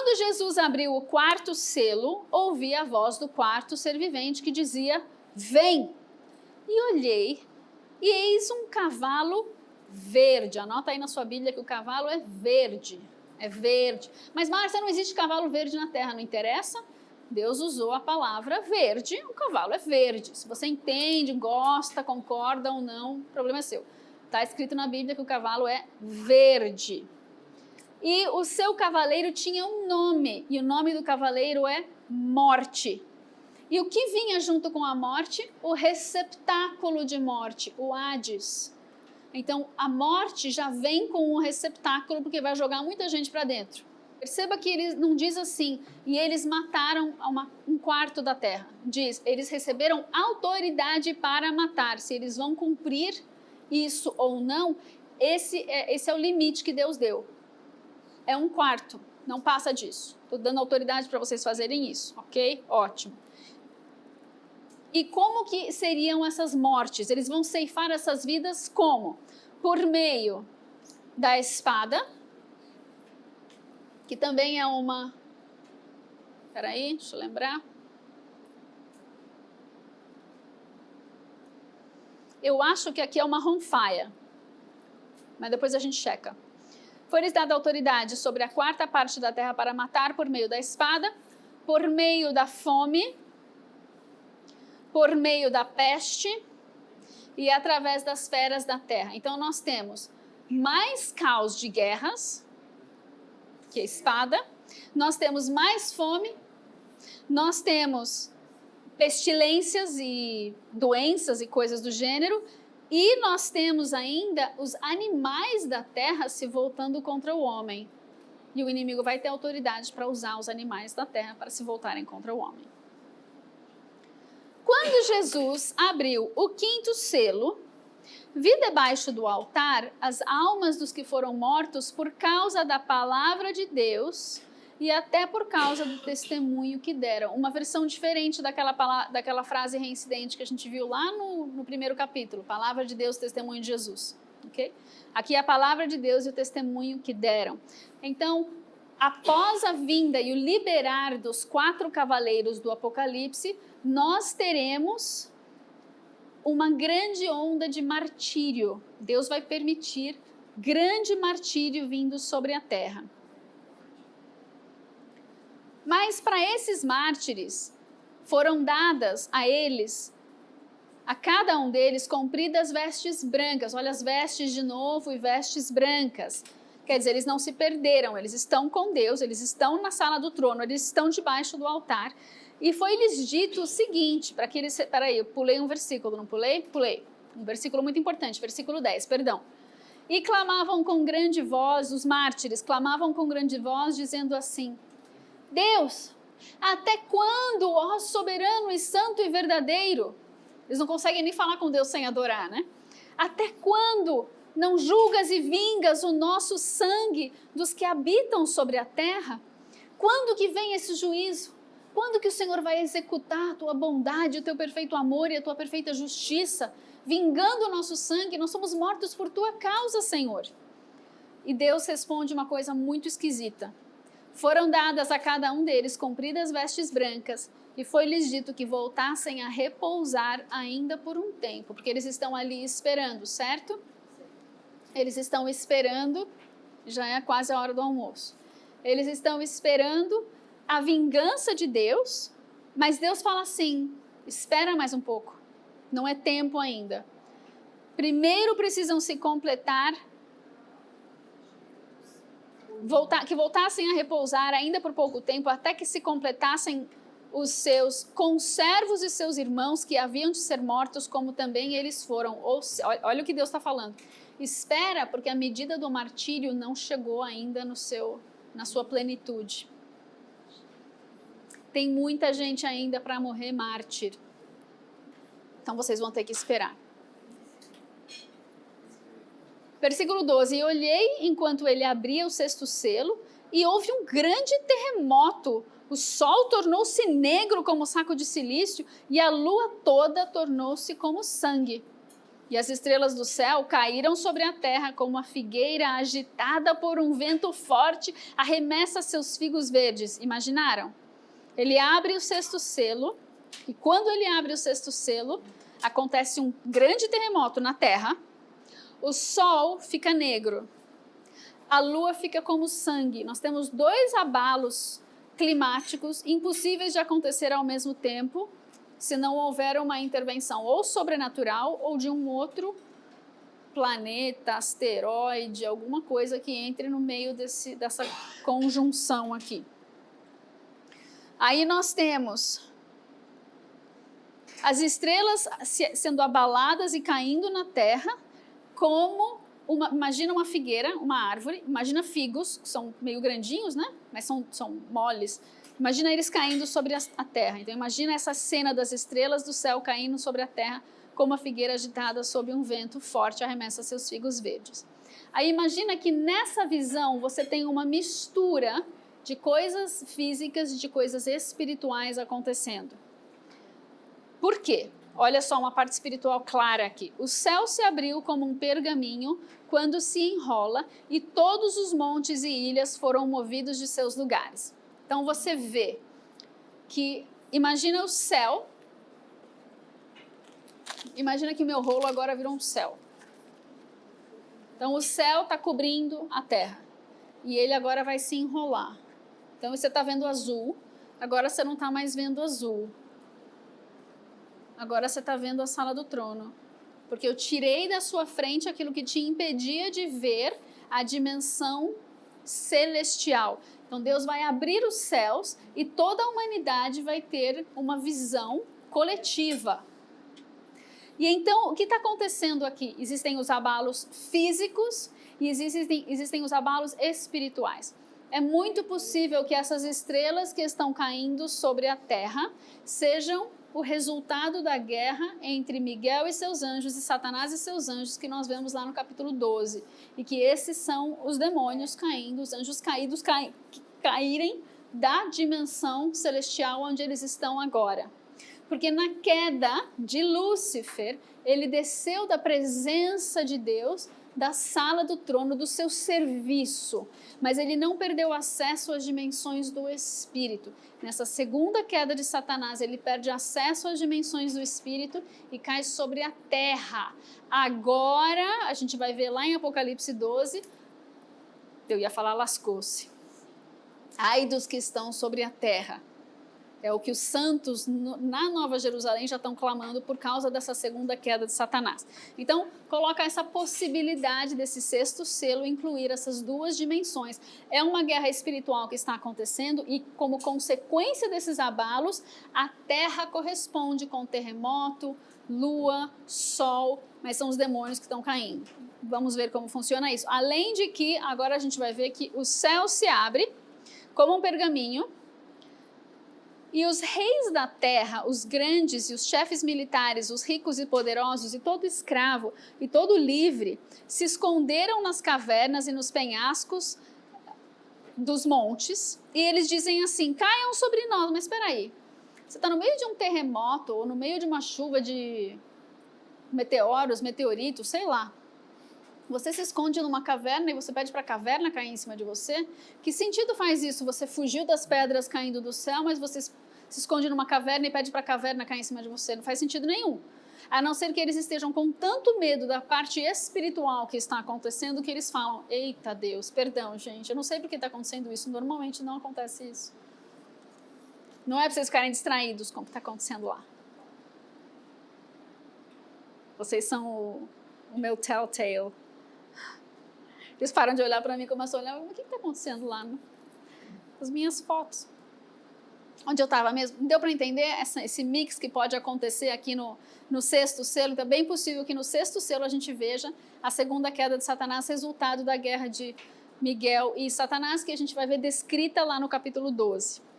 Quando Jesus abriu o quarto selo, ouvi a voz do quarto ser vivente que dizia: vem! E olhei, e eis um cavalo verde. Anota aí na sua Bíblia que o cavalo é verde. É verde. Mas, Márcia, não existe cavalo verde na terra, não interessa? Deus usou a palavra verde, o cavalo é verde. Se você entende, gosta, concorda ou não, o problema é seu. Está escrito na Bíblia que o cavalo é verde. E o seu cavaleiro tinha um nome, e o nome do cavaleiro é Morte. E o que vinha junto com a morte? O receptáculo de morte, o Hades. Então, a morte já vem com um receptáculo, porque vai jogar muita gente para dentro. Perceba que ele não diz assim, e eles mataram um quarto da terra. Diz, eles receberam autoridade para matar. Se eles vão cumprir isso ou não, esse é o limite que Deus deu. É um quarto, não passa disso. Estou dando autoridade para vocês fazerem isso, ok? Ótimo. E como que seriam essas mortes? Eles vão ceifar essas vidas como? Por meio da espada, que também é uma... Peraí, deixa eu lembrar. Eu acho que aqui é uma ronfaia, mas depois a gente checa. Foi-lhes dada autoridade sobre a quarta parte da terra para matar por meio da espada, por meio da fome, por meio da peste e através das feras da terra. Então nós temos mais caos de guerras, que é a espada, nós temos mais fome, nós temos pestilências e doenças e coisas do gênero, e nós temos ainda os animais da terra se voltando contra o homem. E o inimigo vai ter autoridade para usar os animais da terra para se voltarem contra o homem. Quando Jesus abriu o quinto selo, vi debaixo do altar as almas dos que foram mortos por causa da palavra de Deus e até por causa do testemunho que deram. Uma versão diferente daquela frase reincidente que a gente viu lá no primeiro capítulo, palavra de Deus, testemunho de Jesus. Okay? Aqui é a palavra de Deus e o testemunho que deram. Então, após a vinda e o liberar dos 4 cavaleiros do Apocalipse, nós teremos uma grande onda de martírio. Deus vai permitir grande martírio vindo sobre a terra. Mas para esses mártires, foram dadas a eles, a cada um deles, compridas vestes brancas. Olha as vestes de novo e vestes brancas. Quer dizer, eles não se perderam, eles estão com Deus, eles estão na sala do trono, eles estão debaixo do altar. E foi-lhes dito o seguinte, para que eles... Peraí, eu pulei um versículo, não pulei? Pulei. Um versículo muito importante, versículo 10, perdão. E clamavam com grande voz, os mártires clamavam com grande voz, dizendo assim: Deus, até quando, ó soberano e santo e verdadeiro? Eles não conseguem nem falar com Deus sem adorar, né? Até quando não julgas e vingas o nosso sangue dos que habitam sobre a terra? Quando que vem esse juízo? Quando que o Senhor vai executar a tua bondade, o teu perfeito amor e a tua perfeita justiça, vingando o nosso sangue? Nós somos mortos por tua causa, Senhor. E Deus responde uma coisa muito esquisita. Foram dadas a cada um deles compridas vestes brancas, e foi-lhes dito que voltassem a repousar ainda por um tempo, porque eles estão ali esperando, certo? Eles estão esperando, já é quase a hora do almoço. Eles estão esperando a vingança de Deus, mas Deus fala assim: espera mais um pouco, não é tempo ainda. Primeiro precisam se completar, que voltassem a repousar ainda por pouco tempo, até que se completassem os seus conservos e seus irmãos que haviam de ser mortos, como também eles foram. Olha o que Deus está falando. Espera, porque a medida do martírio não chegou ainda na sua plenitude. Tem muita gente ainda para morrer mártir. Então vocês vão ter que esperar. Versículo 12, e olhei enquanto ele abria o sexto selo, e houve um grande terremoto. O sol tornou-se negro como saco de cilício, e a lua toda tornou-se como sangue. E as estrelas do céu caíram sobre a terra como a figueira agitada por um vento forte arremessa seus figos verdes. Imaginaram? Ele abre o sexto selo, e quando ele abre o sexto selo, acontece um grande terremoto na terra, o sol fica negro, a lua fica como sangue. Nós temos 2 abalos climáticos impossíveis de acontecer ao mesmo tempo, se não houver uma intervenção ou sobrenatural ou de um outro planeta, asteroide, alguma coisa que entre no meio dessa conjunção aqui. Aí nós temos as estrelas sendo abaladas e caindo na terra, como imagina uma figueira, uma árvore, imagina figos, que são meio grandinhos, né? Mas são moles. Imagina eles caindo sobre a terra. Então imagina essa cena das estrelas do céu caindo sobre a terra, como a figueira agitada sob um vento forte arremessa seus figos verdes. Aí imagina que nessa visão você tem uma mistura de coisas físicas e de coisas espirituais acontecendo. Por quê? Olha só uma parte espiritual clara aqui. O céu se abriu como um pergaminho quando se enrola e todos os montes e ilhas foram movidos de seus lugares. Então você vê que, imagina o céu, imagina que o meu rolo agora virou um céu. Então o céu está cobrindo a terra e ele agora vai se enrolar. Então você está vendo azul, agora você não está mais vendo azul. Agora você está vendo a sala do trono, porque eu tirei da sua frente aquilo que te impedia de ver a dimensão celestial. Então Deus vai abrir os céus e toda a humanidade vai ter uma visão coletiva. E então, o que está acontecendo aqui? Existem os abalos físicos e existem os abalos espirituais. É muito possível que essas estrelas que estão caindo sobre a terra sejam o resultado da guerra entre Miguel e seus anjos e Satanás e seus anjos, que nós vemos lá no capítulo 12. E que esses são os demônios caindo, os anjos caídos caírem da dimensão celestial onde eles estão agora. Porque na queda de Lúcifer, ele desceu da presença de Deus, da sala do trono, do seu serviço, mas ele não perdeu acesso às dimensões do Espírito. Nessa segunda queda de Satanás, ele perde acesso às dimensões do Espírito e cai sobre a terra. Agora, a gente vai ver lá em Apocalipse 12, eu ia falar lascou-se. Ai dos que estão sobre a terra. É o que os santos na Nova Jerusalém já estão clamando por causa dessa segunda queda de Satanás. Então, coloca essa possibilidade desse sexto selo incluir essas 2 dimensões. É uma guerra espiritual que está acontecendo e, como consequência desses abalos, a terra corresponde com terremoto, lua, sol, mas são os demônios que estão caindo. Vamos ver como funciona isso. Além de que, agora a gente vai ver que o céu se abre como um pergaminho, e os reis da terra, os grandes e os chefes militares, os ricos e poderosos, e todo escravo e todo livre, se esconderam nas cavernas e nos penhascos dos montes, e eles dizem assim, caiam sobre nós. Mas espera aí, você está no meio de um terremoto, ou no meio de uma chuva de meteoros, meteoritos, sei lá. Você se esconde numa caverna e você pede para a caverna cair em cima de você? Que sentido faz isso? Você fugiu das pedras caindo do céu, mas você se esconde numa caverna e pede para a caverna cair em cima de você. Não faz sentido nenhum. A não ser que eles estejam com tanto medo da parte espiritual que está acontecendo que eles falam, eita Deus, perdão gente, eu não sei por que está acontecendo isso, normalmente não acontece isso. Não é para vocês ficarem distraídos com o que está acontecendo lá. Vocês são o meu telltale. Eles param de olhar para mim e começam a olhar, o que está acontecendo lá? As minhas fotos. Onde eu estava mesmo? Deu para entender esse mix que pode acontecer aqui no sexto selo? Então é bem possível que no sexto selo a gente veja a segunda queda de Satanás, resultado da guerra de Miguel e Satanás, que a gente vai ver descrita lá no capítulo 12.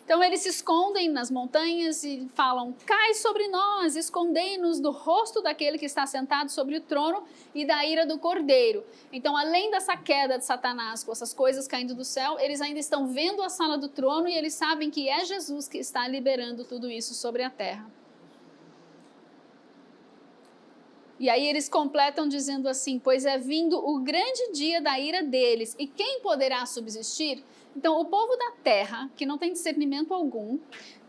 Então eles se escondem nas montanhas e falam, cai sobre nós, escondei-nos do rosto daquele que está sentado sobre o trono e da ira do cordeiro. Então, além dessa queda de Satanás, com essas coisas caindo do céu, eles ainda estão vendo a sala do trono e eles sabem que é Jesus que está liberando tudo isso sobre a terra. E aí eles completam dizendo assim, pois é vindo o grande dia da ira deles, e quem poderá subsistir? Então o povo da terra, que não tem discernimento algum,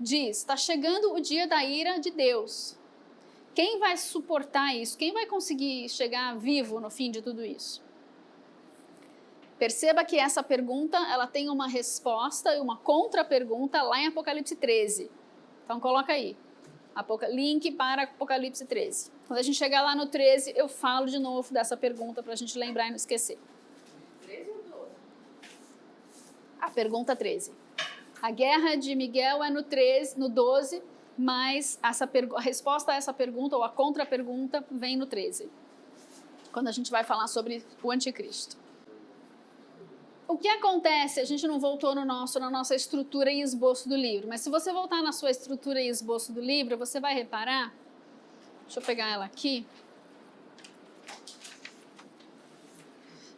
diz, está chegando o dia da ira de Deus. Quem vai suportar isso? Quem vai conseguir chegar vivo no fim de tudo isso? Perceba que essa pergunta, ela tem uma resposta e uma contra-pergunta lá em Apocalipse 13. Então coloca aí, link para Apocalipse 13. Quando a gente chegar lá no 13, eu falo de novo dessa pergunta para a gente lembrar e não esquecer. 13 ou 12? A pergunta 13. A guerra de Miguel é no 13, no 12, mas a resposta a essa pergunta, ou a contra-pergunta, vem no 13. Quando a gente vai falar sobre o anticristo. O que acontece? A gente não voltou na nossa estrutura e esboço do livro, mas se você voltar na sua estrutura e esboço do livro, você vai reparar, deixa eu pegar ela aqui,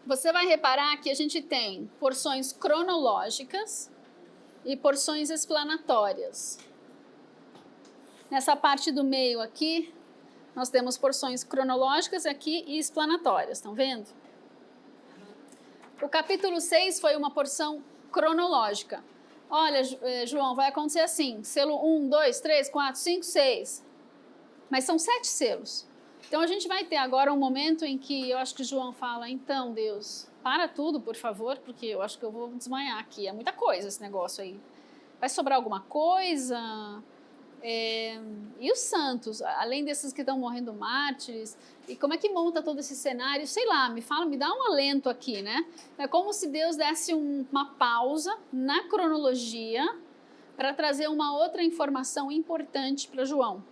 você vai reparar que a gente tem porções cronológicas e porções explanatórias. Nessa parte do meio aqui, nós temos porções cronológicas aqui e explanatórias, estão vendo? O capítulo 6 foi uma porção cronológica. Olha, João, vai acontecer assim, selo 1, 2, 3, 4, 5, 6. Mas são 7 selos. Então a gente vai ter agora um momento em que eu acho que João fala, então Deus, para tudo, por favor, porque eu acho que eu vou desmaiar aqui. É muita coisa esse negócio aí. Vai sobrar alguma coisa? E os santos, além desses que estão morrendo mártires, e como é que monta todo esse cenário? Sei lá, me dá um alento aqui, né? É como se Deus desse uma pausa na cronologia para trazer uma outra informação importante para João.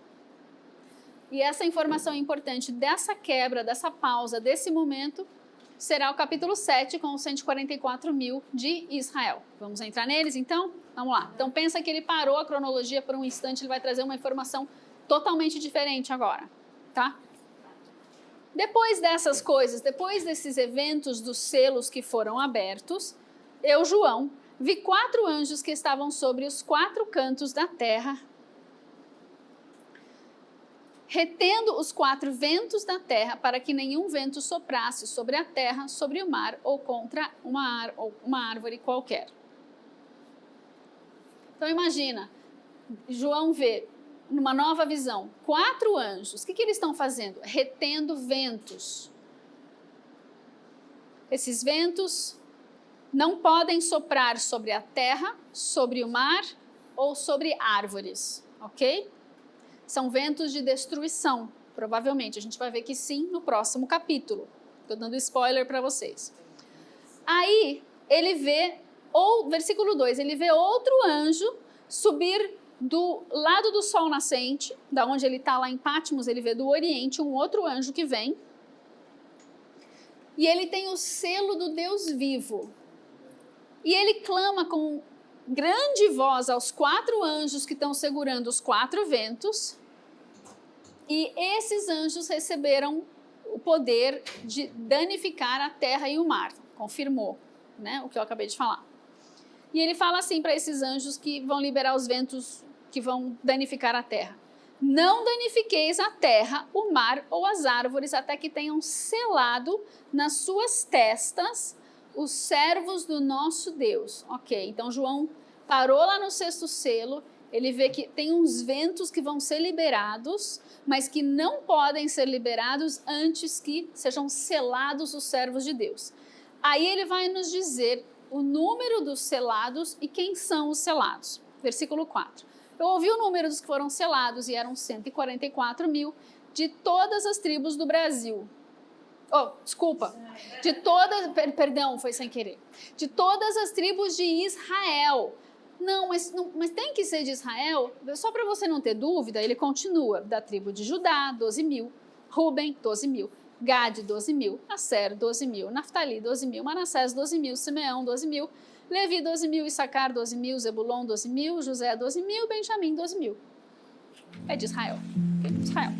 E essa informação importante dessa quebra, dessa pausa, desse momento, será o capítulo 7 com os 144 mil de Israel. Vamos entrar neles então? Vamos lá. Então pensa que ele parou a cronologia por um instante, ele vai trazer uma informação totalmente diferente agora, tá? Depois dessas coisas, depois desses eventos dos selos que foram abertos, eu, João, vi 4 anjos que estavam sobre os 4 cantos da terra, retendo os 4 ventos da terra para que nenhum vento soprasse sobre a terra, sobre o mar ou contra uma árvore qualquer. Então imagina, João vê numa nova visão 4 anjos. O que eles estão fazendo? Retendo ventos. Esses ventos não podem soprar sobre a terra, sobre o mar ou sobre árvores, ok? São ventos de destruição, provavelmente. A gente vai ver que sim no próximo capítulo. Estou dando spoiler para vocês. Aí, ele vê, versículo 2, ele vê outro anjo subir do lado do sol nascente, da onde ele está lá em Patmos, ele vê do oriente um outro anjo que vem. E ele tem o selo do Deus vivo. E ele clama com grande voz aos 4 anjos que estão segurando os 4 ventos, e esses anjos receberam o poder de danificar a terra e o mar. Confirmou, né, o que eu acabei de falar. E ele fala assim para esses anjos que vão liberar os ventos que vão danificar a terra: não danifiqueis a terra, o mar ou as árvores, até que tenham selado nas suas testas os servos do nosso Deus. Ok, então João parou lá no 6º selo, ele vê que tem uns ventos que vão ser liberados, mas que não podem ser liberados antes que sejam selados os servos de Deus. Aí ele vai nos dizer o número dos selados e quem são os selados. Versículo 4. Eu ouvi o número dos que foram selados e eram 144 mil de todas as tribos do Brasil. Perdão, foi sem querer. De todas as tribos de Israel. Não, mas tem que ser de Israel? Só para você não ter dúvida, ele continua. Da tribo de Judá, 12 mil. Ruben, 12 mil. Gade, 12 mil. Asser, 12 mil. Naftali, 12 mil. Manassés, 12 mil. Simeão, 12 mil. Levi, 12 mil. Issacar, 12 mil. Zebulon, 12 mil. José, 12 mil. Benjamim, 12 mil. É de Israel. Okay? Israel.